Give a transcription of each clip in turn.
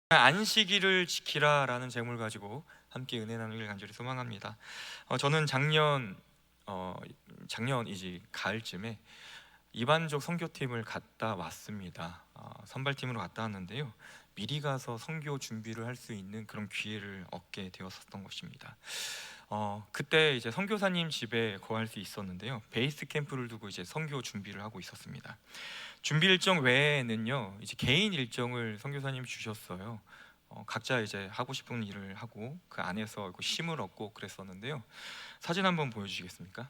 안식일을 지키라라는 제목을 가지고 함께 은혜 나누기를 간절히 소망합니다. 저는 작년이지 가을쯤에 이반족 선교팀을 갔다 왔습니다. 선발팀으로 갔다 왔는데요. 미리 가서 선교 준비를 할 수 있는 그런 기회를 얻게 되었었던 것입니다. 그때 이제 선교사님 집에 거할 수 있었는데요. 베이스 캠프를 두고 이제 선교 준비를 하고 있었습니다. 준비 일정 외에는요, 이제 개인 일정을 선교사님이 주셨어요. 각자 이제 하고 싶은 일을 하고 그 안에서 쉼을 얻고 그랬었는데요. 사진 한번 보여주시겠습니까?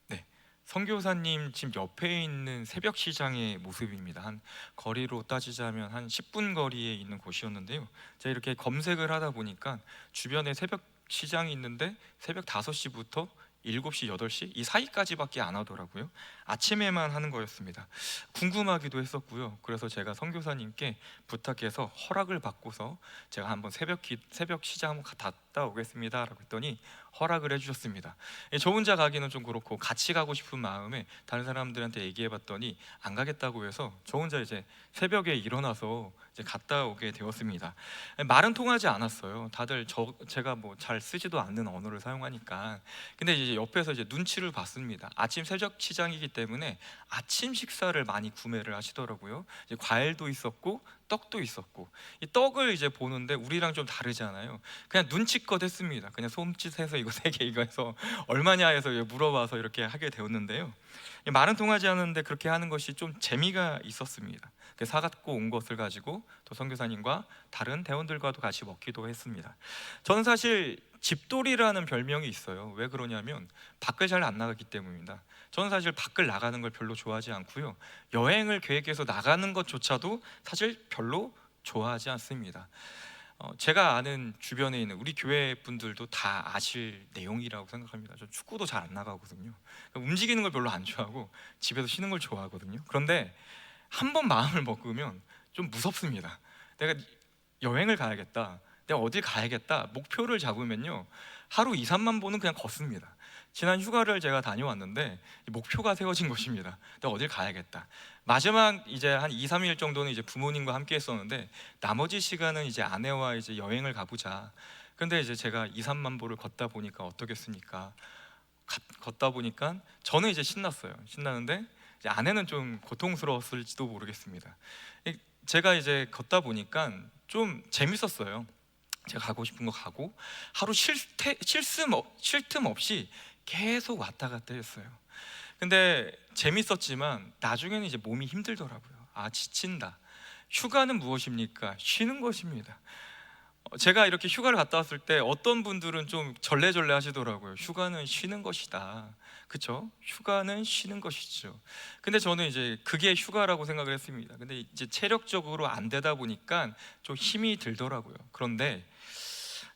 네, 선교사님 집 옆에 있는 새벽 시장의 모습입니다. 한 거리로 따지자면 한 10분 거리에 있는 곳이었는데요. 제가 이렇게 검색을 하다 보니까 주변에 새벽 시장이 있는데 새벽 5시부터 7시, 8시 이 사이까지밖에 안 하더라고요. 아침에만 하는 거였습니다. 궁금하기도 했었고요. 그래서 제가 선교사님께 부탁해서 허락을 받고서 제가 한번 새벽 시장 한번 갔다 오겠습니다 라고 했더니 허락을 해주셨습니다. 저 혼자 가기는 좀 그렇고 같이 가고 싶은 마음에 다른 사람들한테 얘기해봤더니 안 가겠다고 해서 저 혼자 이제 새벽에 일어나서 이제 갔다 오게 되었습니다. 말은 통하지 않았어요. 다들 제가 뭐 잘 쓰지도 않는 언어를 사용하니까. 근데 이제 옆에서 이제 눈치를 봤습니다. 아침 새벽 시장이기 때문에 아침 식사를 많이 구매를 하시더라고요. 이제 과일도 있었고 떡도 있었고, 이 떡을 이제 보는데 우리랑 좀 다르잖아요. 그냥 눈치껏 했습니다. 그냥 손짓해서 이거 3개 이거 해서 얼마냐 해서 물어봐서 이렇게 하게 되었는데요. 말은 통하지 않는데 그렇게 하는 것이 좀 재미가 있었습니다. 사갖고 온 것을 가지고 또 선교사님과 다른 대원들과도 같이 먹기도 했습니다. 저는 사실 집돌이라는 별명이 있어요. 왜 그러냐면 밖을 잘 안 나가기 때문입니다. 저는 사실 밖을 나가는 걸 별로 좋아하지 않고요. 여행을 계획해서 나가는 것조차도 사실 별로 좋아하지 않습니다. 제가 아는 주변에 있는 우리 교회 분들도 다 아실 내용이라고 생각합니다. 저 축구도 잘 안 나가거든요. 움직이는 걸 별로 안 좋아하고 집에서 쉬는 걸 좋아하거든요. 그런데 한 번 마음을 먹으면 좀 무섭습니다. 내가 여행을 가야겠다, 내가 어딜 가야겠다 목표를 잡으면요, 하루 2, 3만 보는 그냥 걷습니다. 지난 휴가를 제가 다녀왔는데 목표가 세워진 것입니다. 내가 어딜 가야겠다. 마지막 이제 한 2, 3일 정도는 이제 부모님과 함께 했었는데 나머지 시간은 이제 아내와 이제 여행을 가보자. 근데 이제 제가 2, 3만 보를 걷다 보니까 어떻겠습니까? 걷다 보니까 저는 이제 신났어요. 신나는데 이제 아내는 좀 고통스러웠을지도 모르겠습니다. 제가 이제 걷다 보니까 좀 재밌었어요. 제가 가고 싶은 거 가고 하루 쉴 틈 없이 계속 왔다 갔다 했어요. 근데 재밌었지만 나중에는 이제 몸이 힘들더라고요. 지친다. 휴가는 무엇입니까? 쉬는 것입니다. 제가 이렇게 휴가를 갔다 왔을 때 어떤 분들은 좀 절레절레 하시더라고요. 휴가는 쉬는 것이다. 그쵸? 휴가는 쉬는 것이죠. 근데 저는 이제 그게 휴가라고 생각을 했습니다. 근데 이제 체력적으로 안 되다 보니까 좀 힘이 들더라고요. 그런데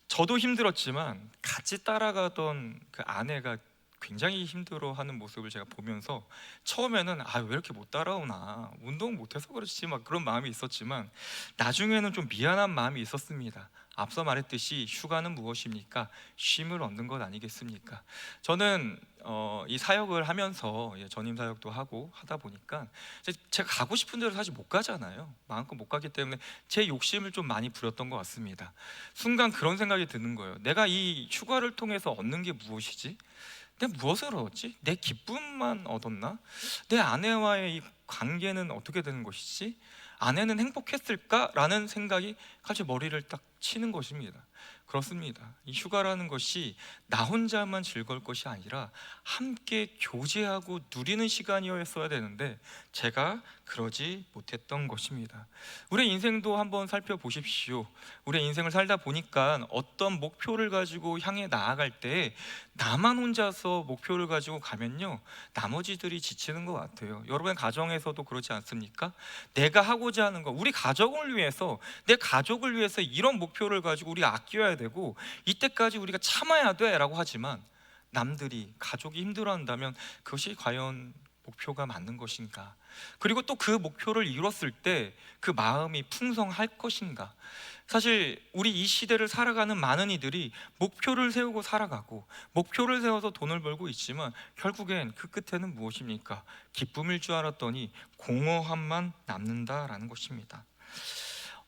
저도 힘들었지만 같이 따라가던 그 아내가 굉장히 힘들어하는 모습을 제가 보면서 처음에는 왜 이렇게 못 따라오나, 운동 못해서 그렇지 막 그런 마음이 있었지만 나중에는 좀 미안한 마음이 있었습니다. 앞서 말했듯이 휴가는 무엇입니까? 쉼을 얻는 것 아니겠습니까? 저는 이 사역을 하면서 전임 사역도 하고 하다 보니까 제가 가고 싶은 데로 사실 못 가잖아요. 마음껏 못 가기 때문에 제 욕심을 좀 많이 부렸던 것 같습니다. 순간 그런 생각이 드는 거예요. 내가 이 휴가를 통해서 얻는 게 무엇이지? 내가 무엇을 얻었지? 내 기쁨만 얻었나? 내 아내와의 이 관계는 어떻게 되는 것이지? 아내는 행복했을까? 라는 생각이 갑자기 머리를 딱 치는 것입니다. 그렇습니다. 이 휴가라는 것이 나 혼자만 즐거울 것이 아니라 함께 교제하고 누리는 시간이었어야 되는데 제가 그러지 못했던 것입니다. 우리 인생도 한번 살펴보십시오. 우리 인생을 살다 보니까 어떤 목표를 가지고 향해 나아갈 때 나만 혼자서 목표를 가지고 가면요, 나머지들이 지치는 것 같아요. 여러분의 가정에서도 그렇지 않습니까? 내가 하고자 하는 거, 우리 가족을 위해서, 내 가족을 위해서 이런 목표를 가지고 우리가 아껴야 되고 이때까지 우리가 참아야 돼 라고 하지만 남들이, 가족이 힘들어한다면 그것이 과연 목표가 맞는 것인가? 그리고 또 그 목표를 이뤘을 때 그 마음이 풍성할 것인가? 사실 우리 이 시대를 살아가는 많은 이들이 목표를 세우고 살아가고 목표를 세워서 돈을 벌고 있지만 결국엔 그 끝에는 무엇입니까? 기쁨일 줄 알았더니 공허함만 남는다라는 것입니다.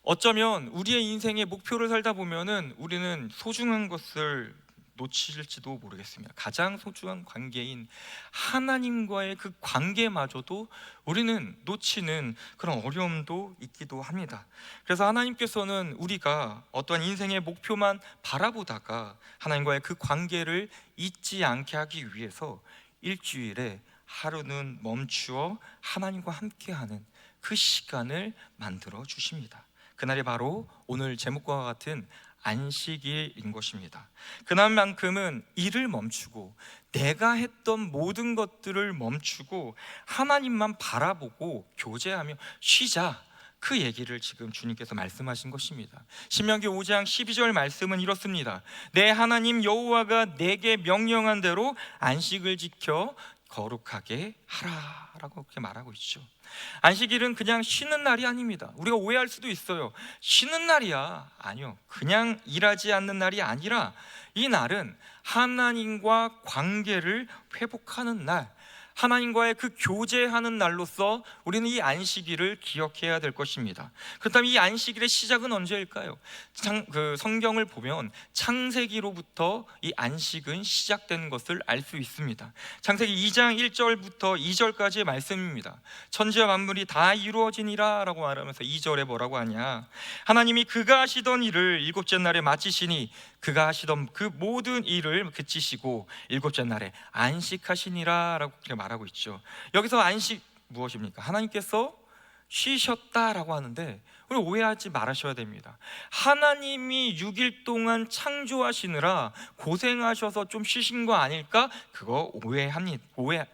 어쩌면 우리의 인생의 목표를 살다 보면은 우리는 소중한 것을 놓칠지도 모르겠습니다. 가장 소중한 관계인 하나님과의 그 관계마저도 우리는 놓치는 그런 어려움도 있기도 합니다. 그래서 하나님께서는 우리가 어떠한 인생의 목표만 바라보다가 하나님과의 그 관계를 잊지 않게 하기 위해서 일주일에 하루는 멈추어 하나님과 함께하는 그 시간을 만들어 주십니다. 그날이 바로 오늘 제목과 같은 안식일인 것입니다. 그날만큼은 일을 멈추고 내가 했던 모든 것들을 멈추고 하나님만 바라보고 교제하며 쉬자, 그 얘기를 지금 주님께서 말씀하신 것입니다. 신명기 5장 12절 말씀은 이렇습니다. 내 하나님 여호와가 내게 명령한 대로 안식을 지켜 거룩하게 하라라고 그렇게 말하고 있죠. 안식일은 그냥 쉬는 날이 아닙니다. 우리가 오해할 수도 있어요. 쉬는 날이야. 아니요, 그냥 일하지 않는 날이 아니라 이 날은 하나님과 관계를 회복하는 날, 하나님과의 그 교제하는 날로서 우리는 이 안식일을 기억해야 될 것입니다. 그렇다면 이 안식일의 시작은 언제일까요? 성경을 보면 창세기로부터 이 안식은 시작된 것을 알 수 있습니다. 창세기 2장 1절부터 2절까지의 말씀입니다. 천지와 만물이 다 이루어지니라 라고 말하면서 2절에 뭐라고 하냐, 하나님이 그가 하시던 일을 일곱째 날에 마치시니 그가 하시던 그 모든 일을 그치시고 일곱째 날에 안식하시니라 라고 말하고 있죠. 여기서 안식 무엇입니까? 하나님께서 쉬셨다라고 하는데 우리 오해하지 말으셔야 됩니다. 하나님이 6일 동안 창조하시느라 고생하셔서 좀 쉬신 거 아닐까? 그거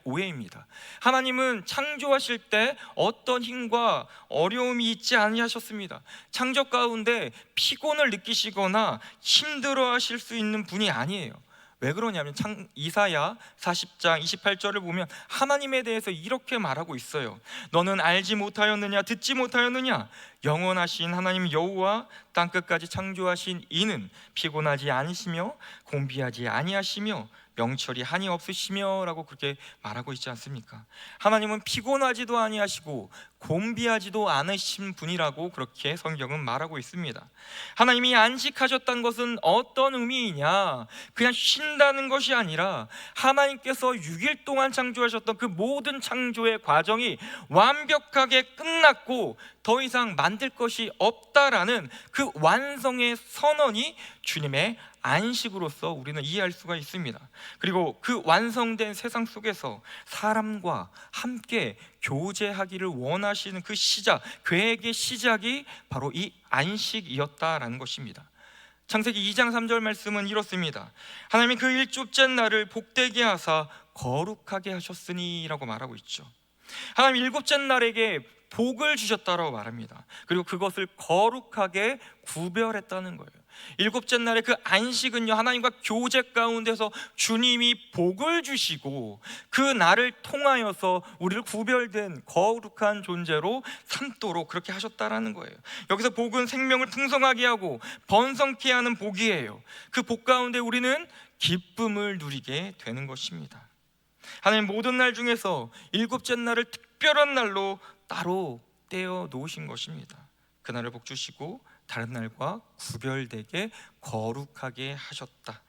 오해입니다. 하나님은 창조하실 때 어떤 힘과 어려움이 있지 아니하셨습니다. 창조 가운데 피곤을 느끼시거나 힘들어하실 수 있는 분이 아니에요. 왜 그러냐면 이사야 40장 28절을 보면 하나님에 대해서 이렇게 말하고 있어요. 너는 알지 못하였느냐, 듣지 못하였느냐? 영원하신 하나님 여호와 땅끝까지 창조하신 이는 피곤하지 않으시며 곤비하지 아니하시며 명철이 한이 없으시며 라고 그렇게 말하고 있지 않습니까? 하나님은 피곤하지도 아니하시고 곤비하지도 않으신 분이라고 그렇게 성경은 말하고 있습니다. 하나님이 안식하셨다는 것은 어떤 의미이냐, 그냥 쉰다는 것이 아니라 하나님께서 6일 동안 창조하셨던 그 모든 창조의 과정이 완벽하게 끝났고 더 이상 만들 것이 없다라는 그 완성의 선언이 주님의 안식으로서 우리는 이해할 수가 있습니다. 그리고 그 완성된 세상 속에서 사람과 함께 교제하기를 원하시는 그 시작, 계획의 시작이 바로 이 안식이었다라는 것입니다. 창세기 2장 3절 말씀은 이렇습니다. 하나님이 그 일곱째 날을 복되게 하사 거룩하게 하셨으니 라고 말하고 있죠. 하나님 일곱째 날에게 복을 주셨다라고 말합니다. 그리고 그것을 거룩하게 구별했다는 거예요. 일곱째 날의 그 안식은요, 하나님과 교제 가운데서 주님이 복을 주시고 그 날을 통하여서 우리를 구별된 거룩한 존재로 삼도록 그렇게 하셨다라는 거예요. 여기서 복은 생명을 풍성하게 하고 번성케 하는 복이에요. 그 복 가운데 우리는 기쁨을 누리게 되는 것입니다. 하나님 모든 날 중에서 일곱째 날을 특별한 날로 따로 떼어 놓으신 것입니다. 그날을 복 주시고 다른 날과 구별되게 거룩하게 하셨다.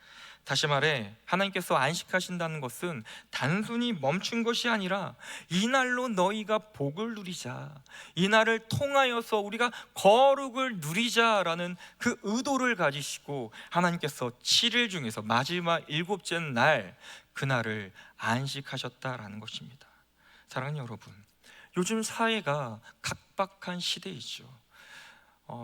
다시 말해 하나님께서 안식하신다는 것은 단순히 멈춘 것이 아니라 이 날로 너희가 복을 누리자, 이 날을 통하여서 우리가 거룩을 누리자라는 그 의도를 가지시고 하나님께서 7일 중에서 마지막 일곱째 날 그날을 안식하셨다라는 것입니다. 사랑하는 여러분, 요즘 사회가 각박한 시대이죠.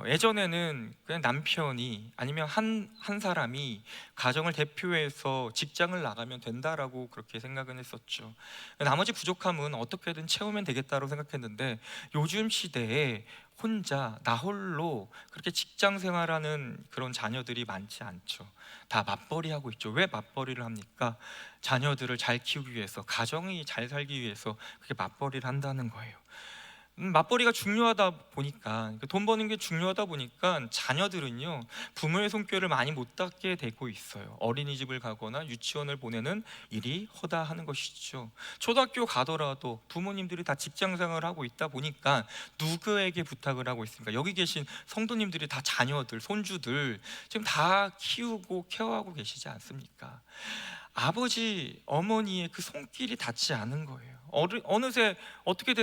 예전에는 그냥 남편이 아니면 한 사람이 가정을 대표해서 직장을 나가면 된다라고 그렇게 생각은 했었죠. 나머지 부족함은 어떻게든 채우면 되겠다고 생각했는데 요즘 시대에 혼자 나 홀로 그렇게 직장 생활하는 그런 자녀들이 많지 않죠. 다 맞벌이 하고 있죠. 왜 맞벌이를 합니까? 자녀들을 잘 키우기 위해서, 가정이 잘 살기 위해서 그렇게 맞벌이를 한다는 거예요. 맞벌이가 중요하다 보니까, 돈 버는 게 중요하다 보니까 자녀들은요 부모의 손길을 많이 못 닿게 되고 있어요. 어린이집을 가거나 유치원을 보내는 일이 허다하는 것이죠. 초등학교 가더라도 부모님들이 다 직장 생활을 하고 있다 보니까 누구에게 부탁을 하고 있습니까? 여기 계신 성도님들이 다 자녀들, 손주들 지금 다 키우고 케어하고 계시지 않습니까? 아버지, 어머니의 그 손길이 닿지 않은 거예요. 어느새 어떻게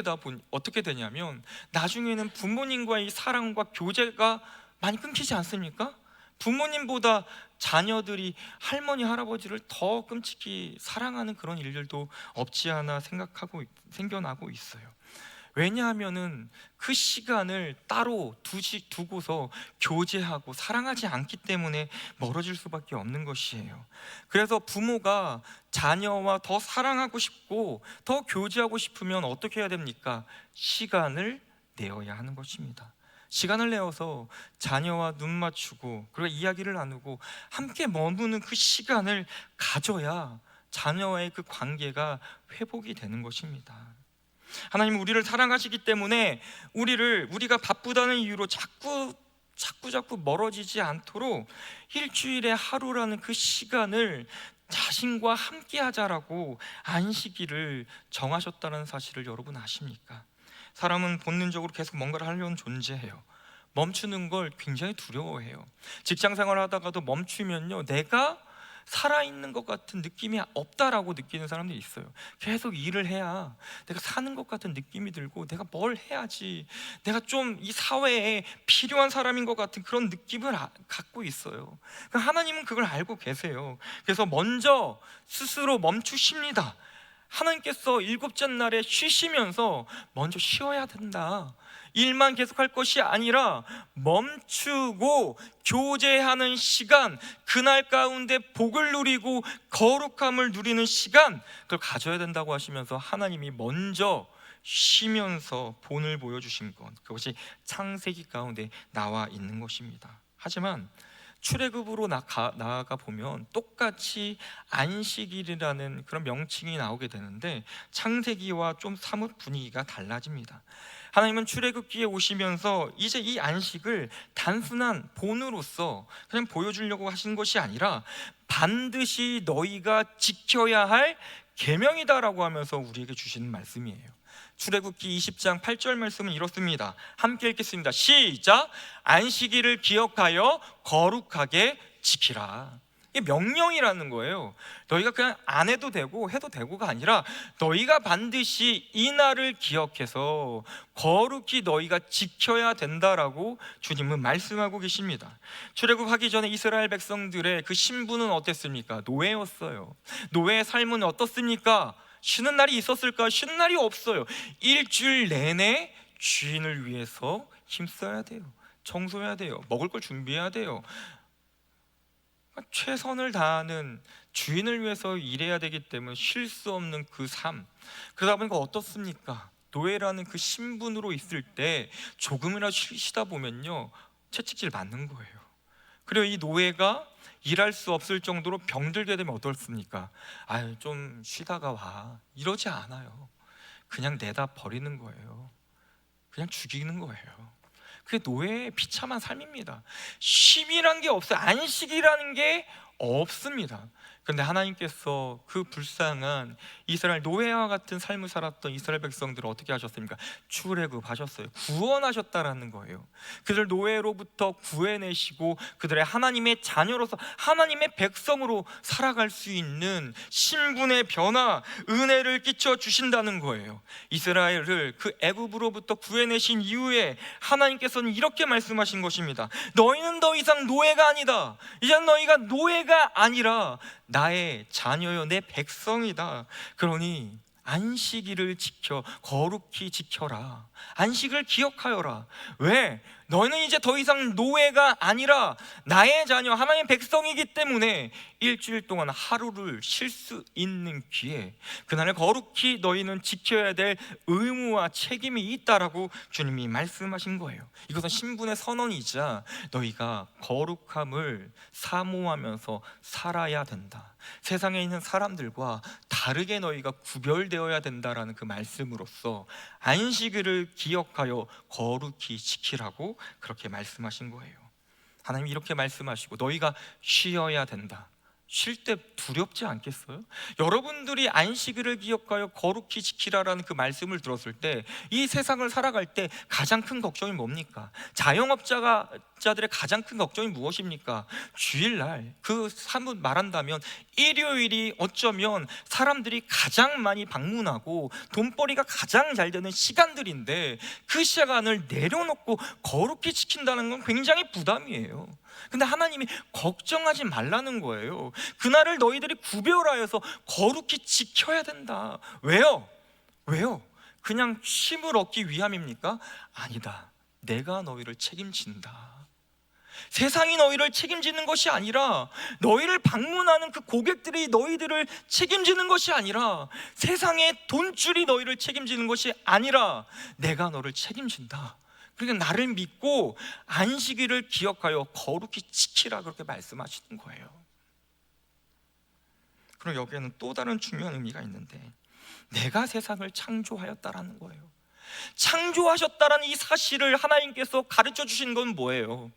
되냐면 나중에는 부모님과의 사랑과 교제가 많이 끊기지 않습니까? 부모님보다 자녀들이 할머니, 할아버지를 더 끔찍이 사랑하는 그런 일들도 없지 않아 생겨나고 있어요. 왜냐하면은 그 시간을 따로 두고서 교제하고 사랑하지 않기 때문에 멀어질 수밖에 없는 것이에요. 그래서 부모가 자녀와 더 사랑하고 싶고 더 교제하고 싶으면 어떻게 해야 됩니까? 시간을 내어야 하는 것입니다. 시간을 내어서 자녀와 눈 맞추고 그리고 이야기를 나누고 함께 머무는 그 시간을 가져야 자녀와의 그 관계가 회복이 되는 것입니다. 하나님은 우리를 사랑하시기 때문에 우리가 바쁘다는 이유로 자꾸 멀어지지 않도록 일주일에 하루라는 그 시간을 자신과 함께 하자라고 안식일을 정하셨다는 사실을 여러분 아십니까? 사람은 본능적으로 계속 뭔가를 하려는 존재예요. 멈추는 걸 굉장히 두려워해요. 직장 생활을 하다가도 멈추면요 내가 살아있는 것 같은 느낌이 없다라고 느끼는 사람들이 있어요. 계속 일을 해야 내가 사는 것 같은 느낌이 들고 내가 뭘 해야지 내가 좀 이 사회에 필요한 사람인 것 같은 그런 느낌을 갖고 있어요. 하나님은 그걸 알고 계세요. 그래서 먼저 스스로 멈추십니다. 하나님께서 일곱째 날에 쉬시면서 먼저 쉬어야 된다. 일만 계속할 것이 아니라 멈추고 교제하는 시간, 그날 가운데 복을 누리고 거룩함을 누리는 시간, 그걸 가져야 된다고 하시면서 하나님이 먼저 쉬면서 본을 보여주신 것, 그것이 창세기 가운데 나와 있는 것입니다. 하지만 출애굽으로 나아가 보면 똑같이 안식일이라는 그런 명칭이 나오게 되는데 창세기와 좀 사뭇 분위기가 달라집니다. 하나님은 출애굽기에 오시면서 이제 이 안식을 단순한 본으로서 그냥 보여주려고 하신 것이 아니라 반드시 너희가 지켜야 할 계명이다라고 하면서 우리에게 주시는 말씀이에요. 출애굽기 20장 8절 말씀은 이렇습니다. 함께 읽겠습니다. 시작! 안식일을 기억하여 거룩하게 지키라. 이게 명령이라는 거예요. 너희가 그냥 안 해도 되고 해도 되고가 아니라 너희가 반드시 이 날을 기억해서 거룩히 너희가 지켜야 된다라고 주님은 말씀하고 계십니다. 출애굽하기 전에 이스라엘 백성들의 그 신분은 어땠습니까? 노예였어요. 노예의 삶은 어떻습니까? 쉬는 날이 있었을까? 쉬는 날이 없어요. 일주일 내내 주인을 위해서 힘써야 돼요. 청소해야 돼요. 먹을 걸 준비해야 돼요. 최선을 다하는 주인을 위해서 일해야 되기 때문에 쉴 수 없는 그 삶. 그러다 보니까 어떻습니까? 노예라는 그 신분으로 있을 때 조금이라도 쉬다 보면요 채찍질 맞는 거예요. 그리고 이 노예가 일할 수 없을 정도로 병들게 되면 어떻습니까? 아유 좀 쉬다가 와 이러지 않아요. 그냥 내다 버리는 거예요. 그냥 죽이는 거예요. 그게 노예의 비참한 삶입니다. 쉼이란 게 없어요. 안식이라는 게 없습니다. 그런데 하나님께서 그 불쌍한 이스라엘 노예와 같은 삶을 살았던 이스라엘 백성들을 어떻게 하셨습니까? 출애굽하셨어요. 구원하셨다라는 거예요. 그들 노예로부터 구해내시고 그들의 하나님의 자녀로서 하나님의 백성으로 살아갈 수 있는 신분의 변화, 은혜를 끼쳐 주신다는 거예요. 이스라엘을 그 애굽으로부터 구해내신 이후에 하나님께서는 이렇게 말씀하신 것입니다. 너희는 더 이상 노예가 아니다. 이제 너희가 노예가 아니라 나의 자녀여 내 백성이다. 그러니 안식일을 지켜 거룩히 지켜라. 안식을 기억하여라. 왜? 너희는 이제 더 이상 노예가 아니라 나의 자녀 하나님의 백성이기 때문에 일주일 동안 하루를 쉴 수 있는 기회, 그날을 거룩히 너희는 지켜야 될 의무와 책임이 있다라고 주님이 말씀하신 거예요. 이것은 신분의 선언이자 너희가 거룩함을 사모하면서 살아야 된다. 세상에 있는 사람들과 다르게 너희가 구별되어야 된다라는 그 말씀으로써 안식일을 기억하여 거룩히 지키라고 그렇게 말씀하신 거예요. 하나님이 이렇게 말씀하시고 너희가 쉬어야 된다. 쉴 때 두렵지 않겠어요? 여러분들이 안식일을 기억하여 거룩히 지키라라는 그 말씀을 들었을 때 이 세상을 살아갈 때 가장 큰 걱정이 뭡니까? 자영업자들의 가장 큰 걱정이 무엇입니까? 주일날, 그 사뭇 말한다면 일요일이 어쩌면 사람들이 가장 많이 방문하고 돈벌이가 가장 잘 되는 시간들인데 그 시간을 내려놓고 거룩히 지킨다는 건 굉장히 부담이에요. 근데 하나님이 걱정하지 말라는 거예요. 그날을 너희들이 구별하여서 거룩히 지켜야 된다. 왜요? 그냥 쉼을 얻기 위함입니까? 아니다. 내가 너희를 책임진다. 세상이 너희를 책임지는 것이 아니라, 너희를 방문하는 그 고객들이 너희들을 책임지는 것이 아니라, 세상의 돈줄이 너희를 책임지는 것이 아니라 내가 너를 책임진다. 그러니까 나를 믿고 안식일을 기억하여 거룩히 지키라, 그렇게 말씀하시는 거예요. 그럼 여기에는 또 다른 중요한 의미가 있는데, 내가 세상을 창조하였다라는 거예요. 창조하셨다라는 이 사실을 하나님께서 가르쳐 주신 건 뭐예요?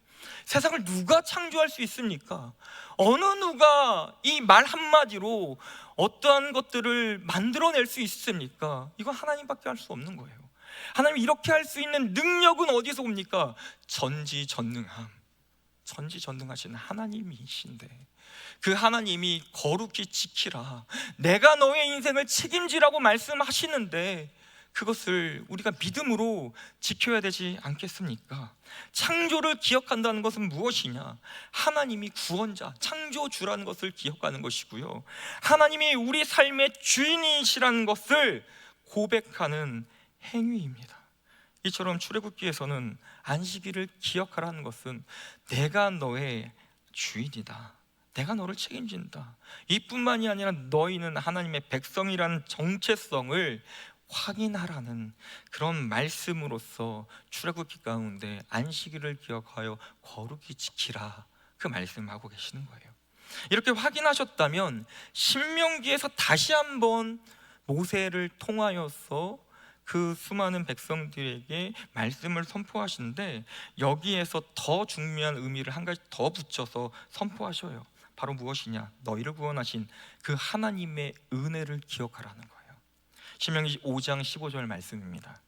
세상을 누가 창조할 수 있습니까? 어느 누가 이 말 한마디로 어떠한 것들을 만들어낼 수 있습니까? 이건 하나님밖에 할 수 없는 거예요. 하나님이 이렇게 할 수 있는 능력은 어디서 옵니까? 전지전능하신 하나님이신데, 그 하나님이 거룩히 지키라, 내가 너의 인생을 책임지라고 말씀하시는데 그것을 우리가 믿음으로 지켜야 되지 않겠습니까? 창조를 기억한다는 것은 무엇이냐? 하나님이 구원자, 창조주라는 것을 기억하는 것이고요, 하나님이 우리 삶의 주인이시라는 것을 고백하는 행위입니다. 이처럼 출애굽기에서는 안식일을 기억하라는 것은 내가 너의 주인이다, 내가 너를 책임진다, 이뿐만이 아니라 너희는 하나님의 백성이라는 정체성을 확인하라는 그런 말씀으로서 출애굽기 가운데 안식일을 기억하여 거룩히 지키라, 그 말씀하고 계시는 거예요. 이렇게 확인하셨다면 신명기에서 다시 한번 모세를 통하여서 그 수많은 백성들에게 말씀을 선포하시는데, 여기에서 더 중요한 의미를 한 가지 더 붙여서 선포하셔요. 바로 무엇이냐? 너희를 구원하신 그 하나님의 은혜를 기억하라는 거예요. 신명기 5장 15절 말씀입니다.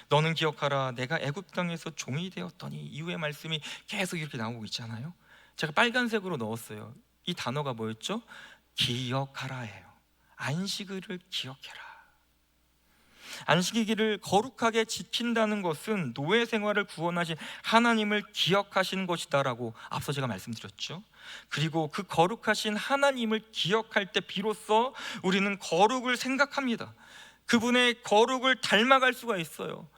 너는 기억하라, 내가 애굽 땅에서 종이 되었더니, 이후의 말씀이 계속 이렇게 나오고 있잖아요. 제가 빨간색으로 넣었어요. 이 단어가 뭐였죠? 기억하라예요. 안식일을 기억해라. 안식일을 거룩하게 지킨다는 것은 노예 생활을 구원하신 하나님을 기억하시는 것이다라고 앞서 제가 말씀드렸죠. 그리고 그 거룩하신 하나님을 기억할 때 비로소 우리는 거룩을 생각합니다. 그분의 거룩을 닮아갈 수가 있어요.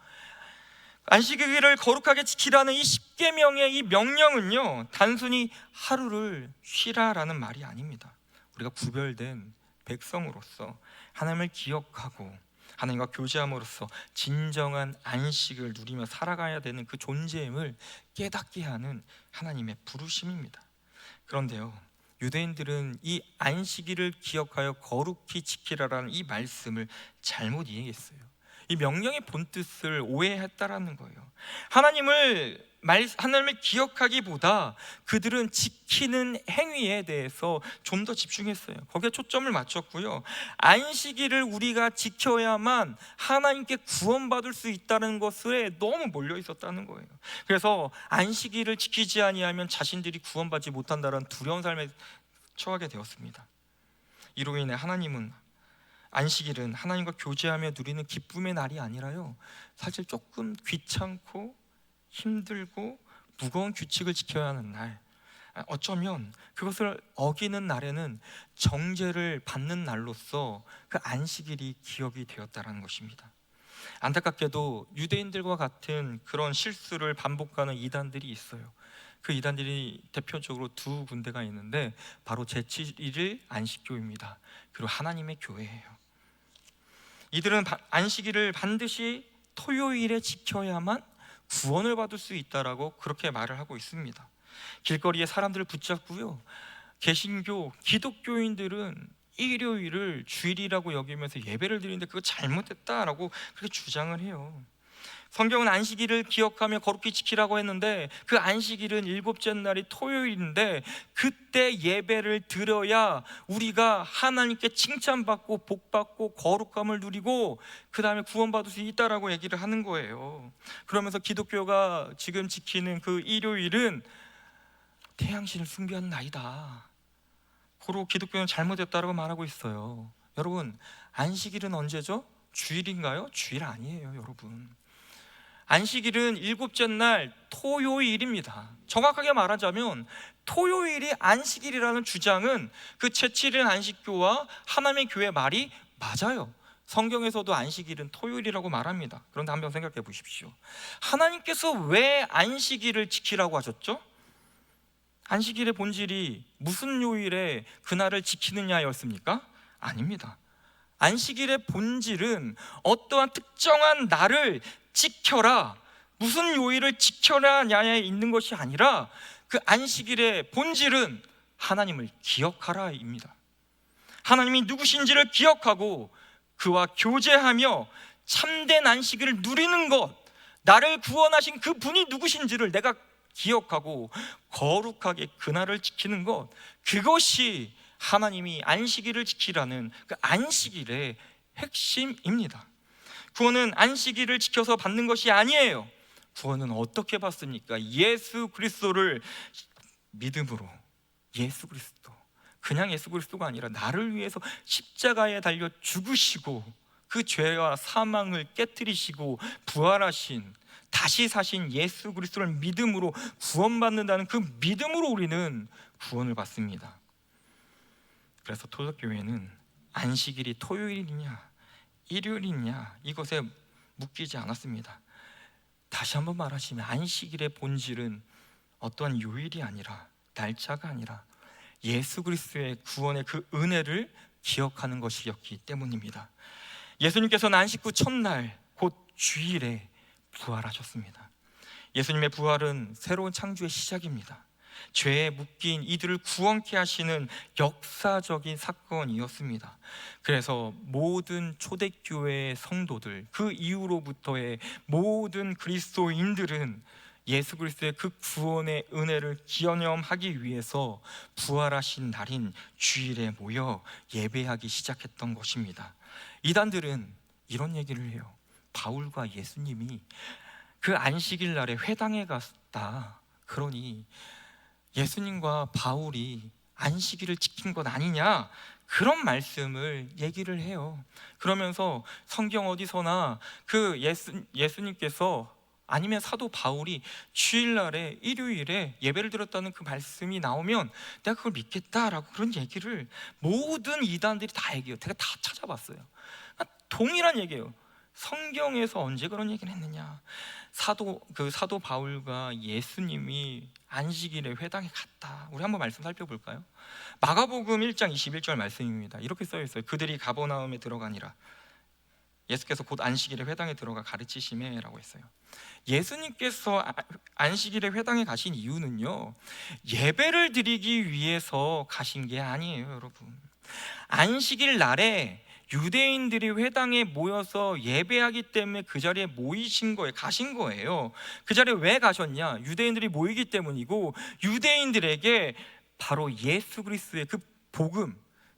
안식일을 거룩하게 지키라는 이 십계명의 이 명령은요, 단순히 하루를 쉬라라는 말이 아닙니다. 우리가 구별된 백성으로서 하나님을 기억하고 하나님과 교제함으로써 진정한 안식을 누리며 살아가야 되는 그 존재임을 깨닫게 하는 하나님의 부르심입니다. 그런데요, 유대인들은 이 안식일을 기억하여 거룩히 지키라라는 이 말씀을 잘못 이해했어요. 이 명령의 본뜻을 오해했다라는 거예요. 하나님을 기억하기보다 그들은 지키는 행위에 대해서 좀 더 집중했어요. 거기에 초점을 맞췄고요, 안식일을 우리가 지켜야만 하나님께 구원받을 수 있다는 것에 너무 몰려 있었다는 거예요. 그래서 안식일을 지키지 아니하면 자신들이 구원받지 못한다는 두려운 삶에 처하게 되었습니다. 이로 인해 하나님은 안식일은 하나님과 교제하며 누리는 기쁨의 날이 아니라요, 사실 조금 귀찮고 힘들고 무거운 규칙을 지켜야 하는 날, 어쩌면 그것을 어기는 날에는 정죄를 받는 날로서 그 안식일이 기억이 되었다는 것입니다. 안타깝게도 유대인들과 같은 그런 실수를 반복하는 이단들이 있어요. 그 이단들이 대표적으로 두 군데가 있는데, 바로 제7일 안식교입니다. 그리고 하나님의 교회예요. 이들은 안식일을 반드시 토요일에 지켜야만 구원을 받을 수 있다라고 그렇게 말을 하고 있습니다. 길거리에 사람들을 붙잡고요, 개신교, 기독교인들은 일요일을 주일이라고 여기면서 예배를 드리는데 그거 잘못됐다라고 그렇게 주장을 해요. 성경은 안식일을 기억하며 거룩히 지키라고 했는데 그 안식일은 일곱째 날이 토요일인데 그때 예배를 드려야 우리가 하나님께 칭찬받고 복받고 거룩함을 누리고 그 다음에 구원받을 수 있다라고 얘기를 하는 거예요. 그러면서 기독교가 지금 지키는 그 일요일은 태양신을 숭배하는 날이다, 고로 기독교는 잘못됐다라고 말하고 있어요. 여러분, 안식일은 언제죠? 주일인가요? 주일 아니에요, 여러분. 안식일은 일곱째 날 토요일입니다. 정확하게 말하자면 토요일이 안식일이라는 주장은 그 제7일 안식교와 하나님의 교회 말이 맞아요. 성경에서도 안식일은 토요일이라고 말합니다. 그런데 한번 생각해 보십시오. 하나님께서 왜 안식일을 지키라고 하셨죠? 안식일의 본질이 무슨 요일에 그날을 지키느냐였습니까? 아닙니다. 안식일의 본질은 어떠한 특정한 날을 지켜라, 무슨 요일을 지켜라냐에 있는 것이 아니라 그 안식일의 본질은 하나님을 기억하라입니다. 하나님이 누구신지를 기억하고 그와 교제하며 참된 안식일을 누리는 것, 나를 구원하신 그 분이 누구신지를 내가 기억하고 거룩하게 그날을 지키는 것, 그것이 하나님이 안식일을 지키라는 그 안식일의 핵심입니다. 구원은 안식일을 지켜서 받는 것이 아니에요. 구원은 어떻게 받습니까? 예수 그리스도를 믿음으로. 예수 그리스도, 그냥 예수 그리스도가 아니라 나를 위해서 십자가에 달려 죽으시고 그 죄와 사망을 깨뜨리시고 부활하신, 다시 사신 예수 그리스도를 믿음으로 구원받는다는 그 믿음으로 우리는 구원을 받습니다. 그래서 토속교회는 안식일이 토요일이냐 일요일이냐 이것에 묶이지 않았습니다. 다시 한번 말하시면 안식일의 본질은 어떠한 요일이 아니라, 날짜가 아니라 예수 그리스도의 구원의 그 은혜를 기억하는 것이었기 때문입니다. 예수님께서는 안식 후 첫날 곧 주일에 부활하셨습니다. 예수님의 부활은 새로운 창조의 시작입니다. 죄에 묶인 이들을 구원케 하시는 역사적인 사건이었습니다. 그래서 모든 초대교회의 성도들, 그 이후로부터의 모든 그리스도인들은 예수 그리스도의 그 구원의 은혜를 기념하기 위해서 부활하신 날인 주일에 모여 예배하기 시작했던 것입니다. 이단들은 이런 얘기를 해요. 바울과 예수님이 그 안식일 날에 회당에 갔다, 그러니 예수님과 바울이 안식일을 지킨 것 아니냐, 그런 말씀을 얘기를 해요. 그러면서 성경 어디서나 그 예수님께서 아니면 사도 바울이 주일날에 일요일에 예배를 드렸다는 그 말씀이 나오면 내가 그걸 믿겠다라고 그런 얘기를 모든 이단들이 다 얘기해요. 제가 다 찾아봤어요. 동일한 얘기예요. 성경에서 언제 그런 얘기를 했느냐, 사도 바울과 예수님이 안식일에 회당에 갔다. 우리 한번 말씀 살펴볼까요? 마가복음 1장 21절 말씀입니다. 이렇게 써 있어요. 그들이 가버나움에 들어가니라. 예수께서 곧 안식일에 회당에 들어가 가르치시매라고 했어요. 예수님께서 안식일에 회당에 가신 이유는요, 예배를 드리기 위해서 가신 게 아니에요, 여러분. 안식일 날에 유대인들이 회당에 모여서 예배하기 때문에 그 자리에 모이신 거예요. 가신 거예요. 그 자리에 왜 가셨냐? 유대인들이 모이기 때문이고, 유대인들에게 바로 예수 그리스도의 그 복음,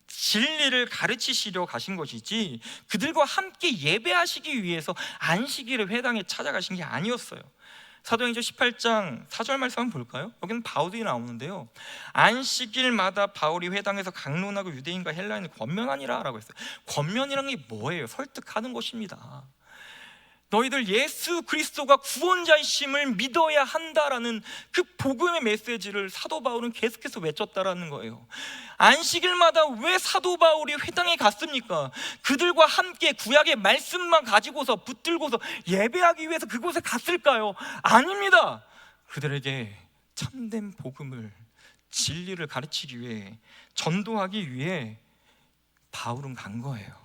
진리를 가르치시려 가신 것이지 그들과 함께 예배하시기 위해서 안식일에 회당에 찾아가신 게 아니었어요. 사도행전 18장 4절 말씀 한번 볼까요? 여기는 바울이 나오는데요, 안식일마다 바울이 회당에서 강론하고 유대인과 헬라인을 권면하니라 라고 했어요. 권면이란 게 뭐예요? 설득하는 것입니다. 너희들 예수 그리스도가 구원자이심을 믿어야 한다라는 그 복음의 메시지를 사도 바울은 계속해서 외쳤다라는 거예요. 안식일마다 왜 사도 바울이 회당에 갔습니까? 그들과 함께 구약의 말씀만 가지고서 붙들고서 예배하기 위해서 그곳에 갔을까요? 아닙니다. 그들에게 참된 복음을, 진리를 가르치기 위해, 전도하기 위해 바울은 간 거예요.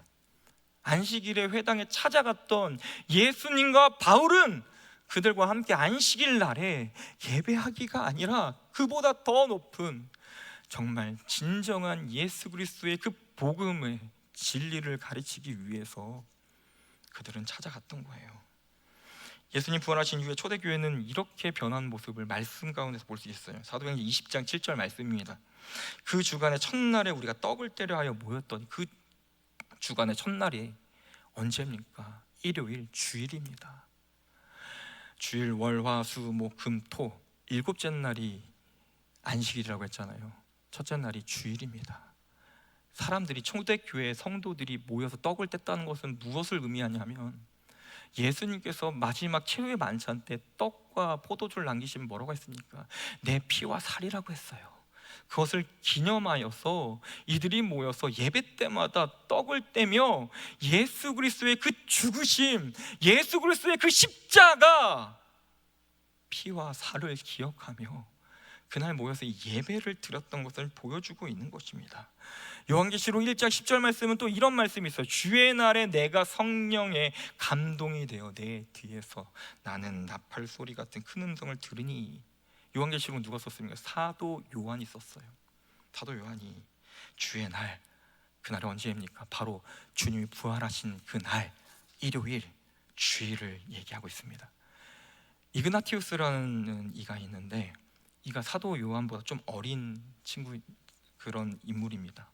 안식일에 회당에 찾아갔던 예수님과 바울은 그들과 함께 안식일 날에 예배하기가 아니라 그보다 더 높은 정말 진정한 예수 그리스도의 그 복음의 진리를 가르치기 위해서 그들은 찾아갔던 거예요. 예수님 부활하신 이후에 초대교회는 이렇게 변한 모습을 말씀 가운데서 볼 수 있어요. 사도행전 20장 7절 말씀입니다. 그 주간의 첫날에 우리가 떡을 떼려 하여 모였더니, 그 주간의 첫날이 언제입니까? 일요일, 주일입니다. 주일, 월, 화, 수, 목, 금, 토, 일곱째 날이 안식일이라고 했잖아요. 첫째 날이 주일입니다. 사람들이, 초대교회 성도들이 모여서 떡을 뗐다는 것은 무엇을 의미하냐면, 예수님께서 마지막 최후의 만찬 때 떡과 포도주를 남기시면 뭐라고 했습니까? 내 피와 살이라고 했어요. 그것을 기념하여서 이들이 모여서 예배 때마다 떡을 떼며 예수 그리스도의 그 죽으심, 예수 그리스도의 그 십자가, 피와 살을 기억하며 그날 모여서 예배를 드렸던 것을 보여주고 있는 것입니다. 요한계시록 1장 10절 말씀은 또 이런 말씀이 있어요. 주의 날에 내가 성령에 감동이 되어 내 뒤에서 나는 나팔 소리 같은 큰 음성을 들으니. 요한계시록은 누가 썼습니까? 사도 요한이 썼어요. 사도 요한이 주의 날, 그날이 언제입니까? 바로 주님이 부활하신 그날, 일요일, 주일을 얘기하고 있습니다. 이그나티우스라는 이가 있는데, 이가 사도 요한보다 좀 어린 친구, 그런 인물입니다.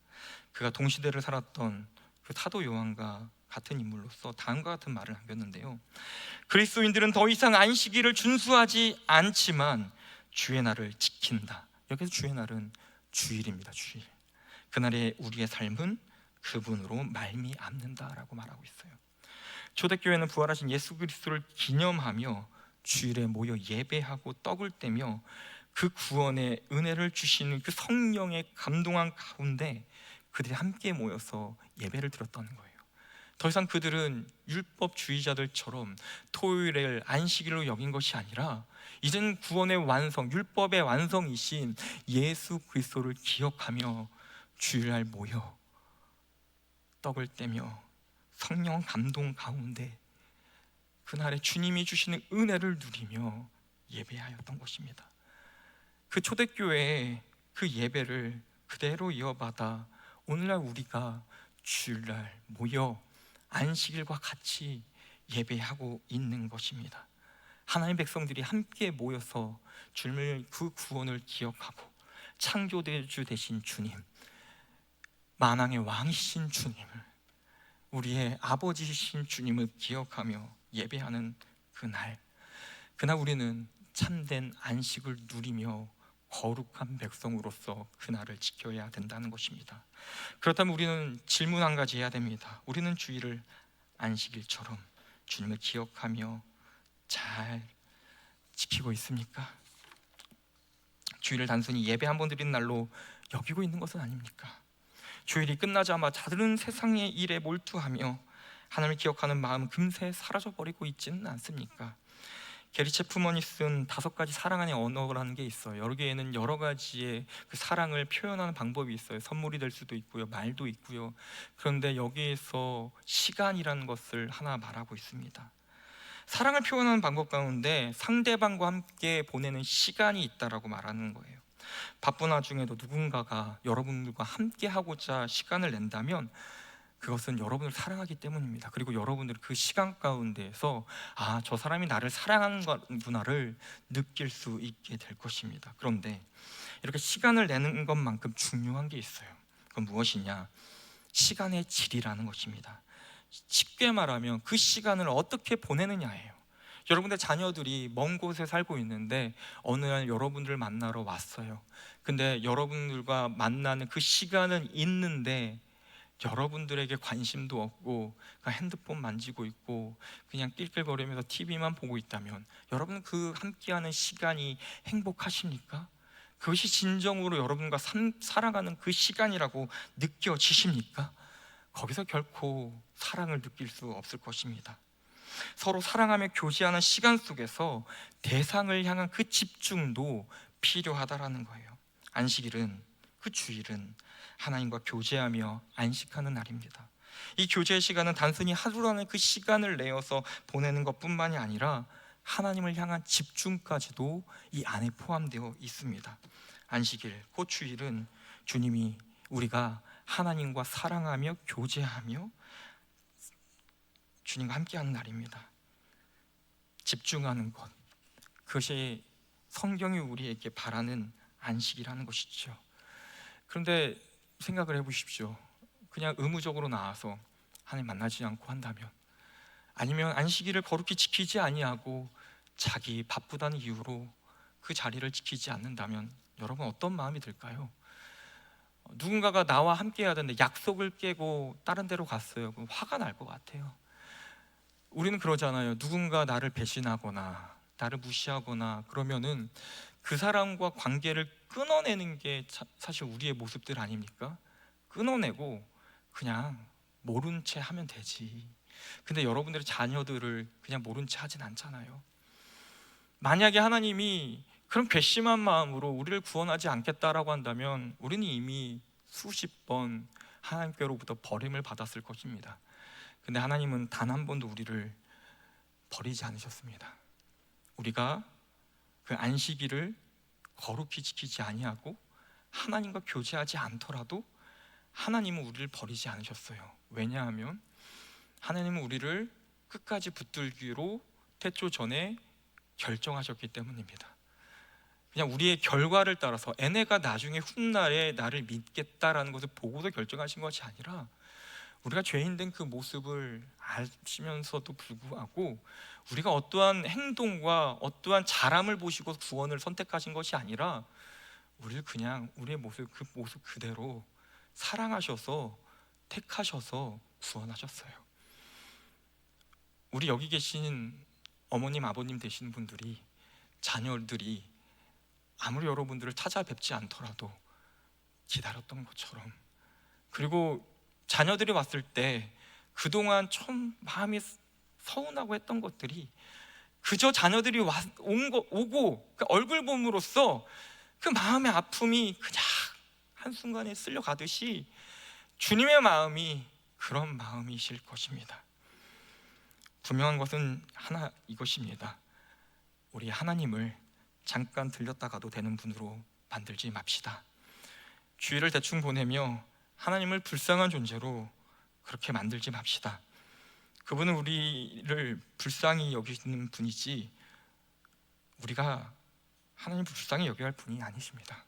그가 동시대를 살았던 그 사도 요한과 같은 인물로서 다음과 같은 말을 남겼는데요. 그리스도인들은 더 이상 안식일을 준수하지 않지만 주의 날을 지킨다. 여기서 주의 날은 주일입니다. 주일. 그날의 우리의 삶은 그분으로 말미암는다라고 말하고 있어요. 초대교회는 부활하신 예수 그리스도를 기념하며 주일에 모여 예배하고 떡을 떼며 그 구원의 은혜를 주시는 그 성령의 감동한 가운데 그들이 함께 모여서 예배를 드렸다는 거예요. 더 이상 그들은 율법주의자들처럼 토요일을 안식일로 여긴 것이 아니라 이제는 구원의 완성, 율법의 완성이신 예수 그리스도를 기억하며 주일날 모여 떡을 떼며 성령 감동 가운데 그날에 주님이 주시는 은혜를 누리며 예배하였던 것입니다. 그 초대교회의 그 예배를 그대로 이어받아 오늘날 우리가 주일날 모여 안식일과 같이 예배하고 있는 것입니다. 하나님의 백성들이 함께 모여서 주님의 그 구원을 기억하고 창조주 되신 주님, 만왕의 왕이신 주님을, 우리의 아버지이신 주님을 기억하며 예배하는 그날 우리는 참된 안식을 누리며 거룩한 백성으로서 그날을 지켜야 된다는 것입니다. 그렇다면 우리는 질문 한 가지 해야 됩니다. 우리는 주일을 안식일처럼 주님을 기억하며 잘 지키고 있습니까? 주일을 단순히 예배 한 번 드리는 날로 여기고 있는 것은 아닙니까? 주일이 끝나자마자 다른 세상의 일에 몰두하며 하나님을 기억하는 마음은 금세 사라져버리고 있지는 않습니까? 게리 체프먼이 쓴 5가지 사랑하는 언어라는 게 있어요. 여기에는 여러 가지의 그 사랑을 표현하는 방법이 있어요. 선물이 될 수도 있고요, 말도 있고요. 그런데 여기에서 시간이라는 것을 하나 말하고 있습니다. 사랑을 표현하는 방법 가운데 상대방과 함께 보내는 시간이 있다라고 말하는 거예요. 바쁜 와중에도 누군가가 여러분들과 함께 하고자 시간을 낸다면 그것은 여러분을 사랑하기 때문입니다. 그리고 여러분들은 그 시간 가운데에서 저 사람이 나를 사랑하는 구나를 느낄 수 있게 될 것입니다. 그런데 이렇게 시간을 내는 것만큼 중요한 게 있어요. 그건 무엇이냐? 시간의 질이라는 것입니다. 쉽게 말하면 그 시간을 어떻게 보내느냐예요. 여러분의 자녀들이 먼 곳에 살고 있는데 어느 날 여러분들을 만나러 왔어요. 근데 여러분들과 만나는 그 시간은 있는데 여러분들에게 관심도 없고 그냥 핸드폰 만지고 있고 그냥 낄낄거리면서 TV만 보고 있다면 여러분은 그 함께하는 시간이 행복하십니까? 그것이 진정으로 여러분과 살아가는 그 시간이라고 느껴지십니까? 거기서 결코 사랑을 느낄 수 없을 것입니다. 서로 사랑하며 교제하는 시간 속에서 대상을 향한 그 집중도 필요하다라는 거예요. 안식일은, 그 주일은 하나님과 교제하며 안식하는 날입니다. 이 교제의 시간은 단순히 하루라는 그 시간을 내어서 보내는 것뿐만이 아니라 하나님을 향한 집중까지도 이 안에 포함되어 있습니다. 안식일, 곧 주일은 주님이 우리가 하나님과 사랑하며 교제하며 주님과 함께하는 날입니다. 집중하는 것, 그것이 성경이 우리에게 바라는 안식이라는 것이죠. 그런데 생각을 해보십시오. 그냥 의무적으로 나와서 하나님 만나지 않고 한다면, 아니면 안식일을 거룩히 지키지 아니하고 자기 바쁘다는 이유로 그 자리를 지키지 않는다면 여러분 어떤 마음이 들까요? 누군가가 나와 함께 해야 되는데 약속을 깨고 다른 데로 갔어요. 그럼 화가 날 것 같아요. 우리는 그러잖아요. 누군가 나를 배신하거나 나를 무시하거나 그러면은 그 사람과 관계를 끊어내는 게 사실 우리의 모습들 아닙니까? 끊어내고 그냥 모른 채 하면 되지. 근데 여러분들의 자녀들을 그냥 모른 채 하진 않잖아요. 만약에 하나님이 그런 괘씸한 마음으로 우리를 구원하지 않겠다라고 한다면 우리는 이미 수십 번 하나님께로부터 버림을 받았을 것입니다. 근데 하나님은 단 한 번도 우리를 버리지 않으셨습니다. 우리가 그 안식일을 거룩히 지키지 아니하고 하나님과 교제하지 않더라도 하나님은 우리를 버리지 않으셨어요. 왜냐하면 하나님은 우리를 끝까지 붙들기로 태초 전에 결정하셨기 때문입니다. 그냥 우리의 결과를 따라서 얘네가 나중에 훗날에 나를 믿겠다라는 것을 보고서 결정하신 것이 아니라 우리가 죄인된 그 모습을 아시면서도 불구하고 우리가 어떠한 행동과 어떠한 잘함을 보시고 구원을 선택하신 것이 아니라 우리를 그냥 우리의 모습, 그 모습 그대로 사랑하셔서 택하셔서 구원하셨어요. 우리 여기 계신 어머님, 아버님 되시는 분들이, 자녀들이 아무리 여러분들을 찾아뵙지 않더라도 기다렸던 것처럼, 그리고 자녀들이 왔을 때 그동안 좀 마음이 서운하고 했던 것들이 그저 자녀들이 오고 그 얼굴 봄으로써 그 마음의 아픔이 그냥 한순간에 쓸려가듯이 주님의 마음이 그런 마음이실 것입니다. 분명한 것은 하나 이것입니다. 우리 하나님을 잠깐 들렸다 가도 되는 분으로 만들지 맙시다. 주일을 대충 보내며 하나님을 불쌍한 존재로 그렇게 만들지 맙시다. 그분은 우리를 불쌍히 여기는 분이지 우리가 하나님을 불쌍히 여겨야 할 분이 아니십니다.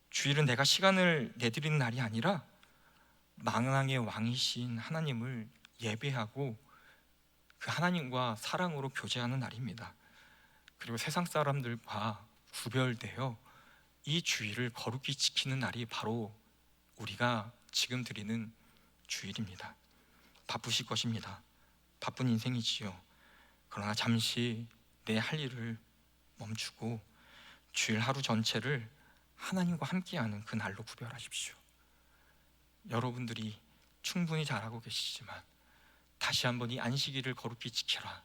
주일은 내가 시간을 내드리는 날이 아니라 만왕의 왕이신 하나님을 예배하고 그 하나님과 사랑으로 교제하는 날입니다. 그리고 세상 사람들과 구별되어 이 주일을 거룩히 지키는 날이 바로 우리가 지금 드리는 주일입니다. 바쁘실 것입니다. 바쁜 인생이지요. 그러나 잠시 내 할 일을 멈추고 주일 하루 전체를 하나님과 함께하는 그 날로 구별하십시오. 여러분들이 충분히 잘하고 계시지만 다시 한번 이 안식일을 거룩히 지켜라.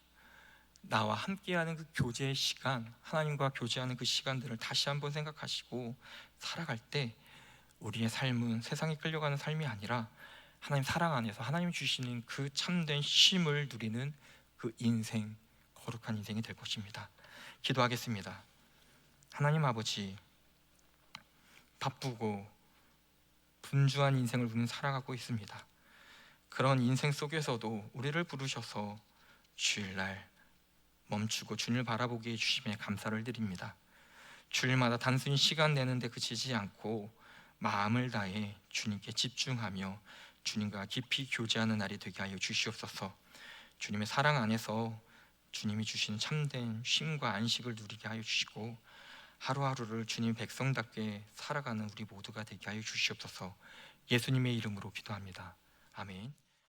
나와 함께하는 그 교제의 시간, 하나님과 교제하는 그 시간들을 다시 한번 생각하시고 살아갈 때 우리의 삶은 세상에 끌려가는 삶이 아니라 하나님 사랑 안에서 하나님 주시는 그 참된 쉼을 누리는 그 인생, 거룩한 인생이 될 것입니다. 기도하겠습니다. 하나님 아버지, 바쁘고 분주한 인생을 우리는 살아가고 있습니다. 그런 인생 속에서도 우리를 부르셔서 주일날 멈추고 주님을 바라보게 해주심에 감사를 드립니다. 주일마다 단순히 시간 내는데 그치지 않고 마음을 다해 주님께 집중하며 주님과 깊이 교제하는 날이 되게 하여 주시옵소서. 주님의 사랑 안에서 주님이 주시는 참된 쉼과 안식을 누리게 하여 주시고 하루하루를 주님 백성답게 살아가는 우리 모두가 되게 하여 주시옵소서. 예수님의 이름으로 기도합니다. 아멘.